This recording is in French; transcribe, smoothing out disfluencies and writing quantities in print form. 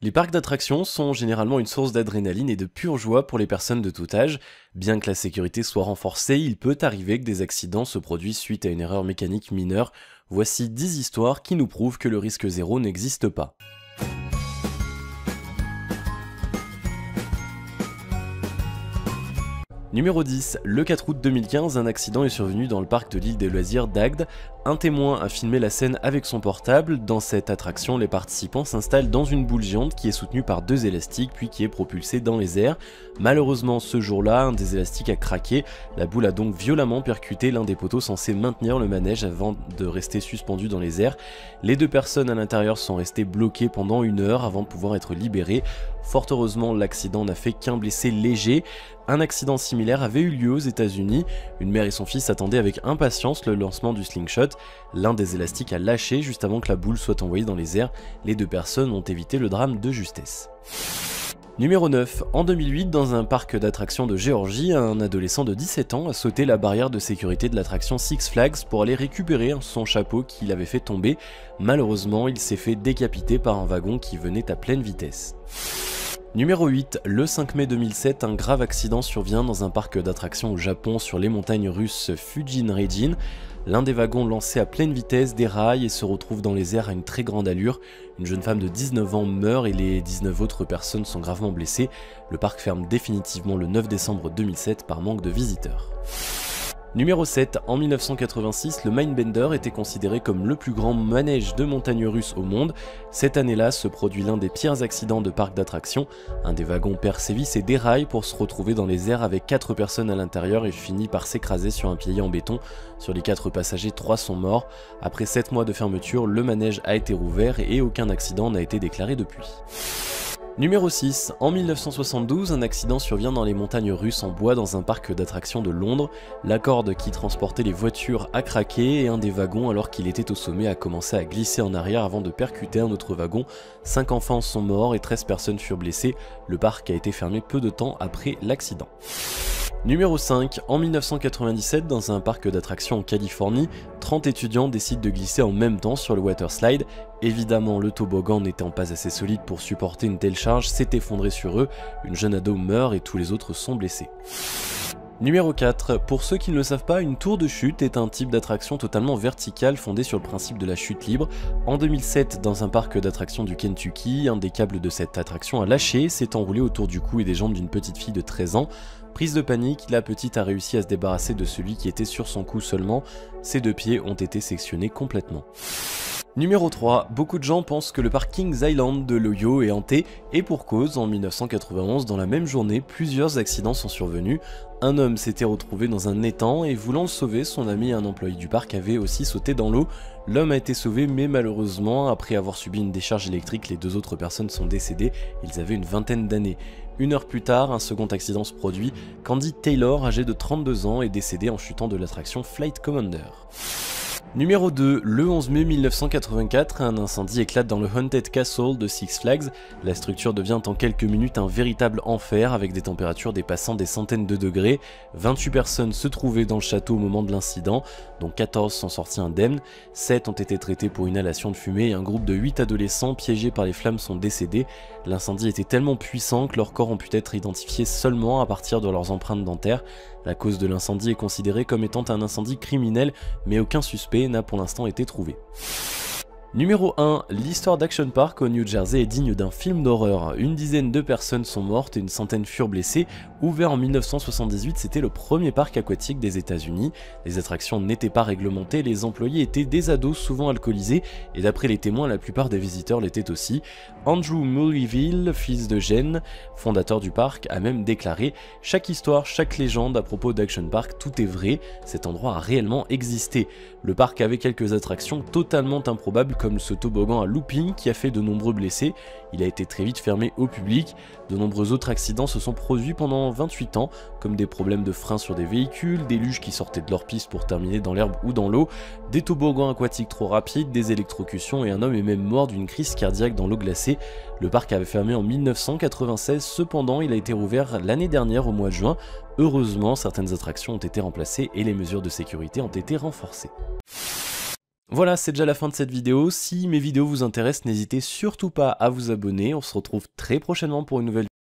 Les parcs d'attractions sont généralement une source d'adrénaline et de pure joie pour les personnes de tout âge. Bien que la sécurité soit renforcée, il peut arriver que des accidents se produisent suite à une erreur mécanique mineure. Voici 10 histoires qui nous prouvent que le risque zéro n'existe pas. Numéro 10. Le 4 août 2015, un accident est survenu dans le parc de l'île des loisirs d'Agde. Un témoin a filmé la scène avec son portable. Dans cette attraction, les participants s'installent dans une boule géante qui est soutenue par 2 élastiques puis qui est propulsée dans les airs. Malheureusement, ce jour-là, un des élastiques a craqué. La boule a donc violemment percuté l'un des poteaux censés maintenir le manège avant de rester suspendu dans les airs. Les 2 personnes à l'intérieur sont restées bloquées pendant 1 heure avant de pouvoir être libérées. Fort heureusement, l'accident n'a fait qu'un blessé léger. Un accident similaire avait eu lieu aux États-Unis. Une mère et son fils attendaient avec impatience le lancement du slingshot. L'un des élastiques a lâché juste avant que la boule soit envoyée dans les airs. Les 2 personnes ont évité le drame de justesse. Numéro 9. En 2008, dans un parc d'attractions de Géorgie, un adolescent de 17 ans a sauté la barrière de sécurité de l'attraction Six Flags pour aller récupérer son chapeau qu'il avait fait tomber. Malheureusement, il s'est fait décapiter par un wagon qui venait à pleine vitesse. Numéro 8. Le 5 mai 2007, un grave accident survient dans un parc d'attractions au Japon sur les montagnes russes Fujin-Reijin. L'un des wagons lancé à pleine vitesse déraille et se retrouve dans les airs à une très grande allure. Une jeune femme de 19 ans meurt et les 19 autres personnes sont gravement blessées. Le parc ferme définitivement le 9 décembre 2007 par manque de visiteurs. Numéro 7. En 1986, le Mindbender était considéré comme le plus grand manège de montagnes russes au monde. Cette année-là se produit l'un des pires accidents de parc d'attractions. Un des wagons perd ses vis et déraille pour se retrouver dans les airs avec 4 personnes à l'intérieur et finit par s'écraser sur un pilier en béton. Sur les 4 passagers, 3 sont morts. Après 7 mois de fermeture, le manège a été rouvert et aucun accident n'a été déclaré depuis. Numéro 6. En 1972, un accident survient dans les montagnes russes en bois dans un parc d'attractions de Londres. La corde qui transportait les voitures a craqué et un des wagons, alors qu'il était au sommet, a commencé à glisser en arrière avant de percuter un autre wagon. 5 enfants sont morts et 13 personnes furent blessées. Le parc a été fermé peu de temps après l'accident. Numéro 5. En 1997, dans un parc d'attractions en Californie, 30 étudiants décident de glisser en même temps sur le water slide. Évidemment, le toboggan n'étant pas assez solide pour supporter une telle charge s'est effondré sur eux, une jeune ado meurt et tous les autres sont blessés. Numéro 4. Pour ceux qui ne le savent pas, une tour de chute est un type d'attraction totalement verticale fondée sur le principe de la chute libre. En 2007, dans un parc d'attractions du Kentucky, un des câbles de cette attraction a lâché, s'est enroulé autour du cou et des jambes d'une petite fille de 13 ans. Prise de panique, la petite a réussi à se débarrasser de celui qui était sur son cou seulement. Ses 2 pieds ont été sectionnés complètement. Numéro 3. Beaucoup de gens pensent que le parc Kings Island de l'Ohio est hanté, et pour cause, en 1991, dans la même journée, plusieurs accidents sont survenus. Un homme s'était retrouvé dans un étang et voulant le sauver, son ami et un employé du parc avaient aussi sauté dans l'eau. L'homme a été sauvé mais malheureusement, après avoir subi une décharge électrique, les 2 autres personnes sont décédées, ils avaient une vingtaine d'années. 1 heure plus tard, un second accident se produit. Candy Taylor, âgée de 32 ans, est décédée en chutant de l'attraction Flight Commander. Numéro 2. Le 11 mai 1984, un incendie éclate dans le Haunted Castle de Six Flags. La structure devient en quelques minutes un véritable enfer avec des températures dépassant des centaines de degrés. 28 personnes se trouvaient dans le château au moment de l'incident, dont 14 sont sortis indemnes. 7 ont été traités pour inhalation de fumée et un groupe de 8 adolescents piégés par les flammes sont décédés. L'incendie était tellement puissant que leurs corps ont pu être identifiés seulement à partir de leurs empreintes dentaires. La cause de l'incendie est considérée comme étant un incendie criminel, mais aucun suspect n'a pour l'instant été trouvé. Numéro 1. L'histoire d'Action Park au New Jersey est digne d'un film d'horreur. Une dizaine de personnes sont mortes et une centaine furent blessées. Ouvert en 1978, c'était le premier parc aquatique des États-Unis. Les attractions n'étaient pas réglementées, les employés étaient des ados souvent alcoolisés, et d'après les témoins, la plupart des visiteurs l'étaient aussi. Andrew Mullyville, fils de Jen, fondateur du parc, a même déclaré « Chaque histoire, chaque légende à propos d'Action Park, tout est vrai, cet endroit a réellement existé. Le parc avait quelques attractions totalement improbables comme ce toboggan à looping qui a fait de nombreux blessés. Il a été très vite fermé au public. De nombreux autres accidents se sont produits pendant 28 ans, comme des problèmes de frein sur des véhicules, des luges qui sortaient de leur piste pour terminer dans l'herbe ou dans l'eau, des toboggans aquatiques trop rapides, des électrocutions et un homme est même mort d'une crise cardiaque dans l'eau glacée. janvier. Le parc avait fermé en 1996, cependant il a été rouvert l'année dernière au mois de juin. Heureusement, certaines attractions ont été remplacées et les mesures de sécurité ont été renforcées. Voilà, c'est déjà la fin de cette vidéo. Si mes vidéos vous intéressent, n'hésitez surtout pas à vous abonner. On se retrouve très prochainement pour une nouvelle vidéo.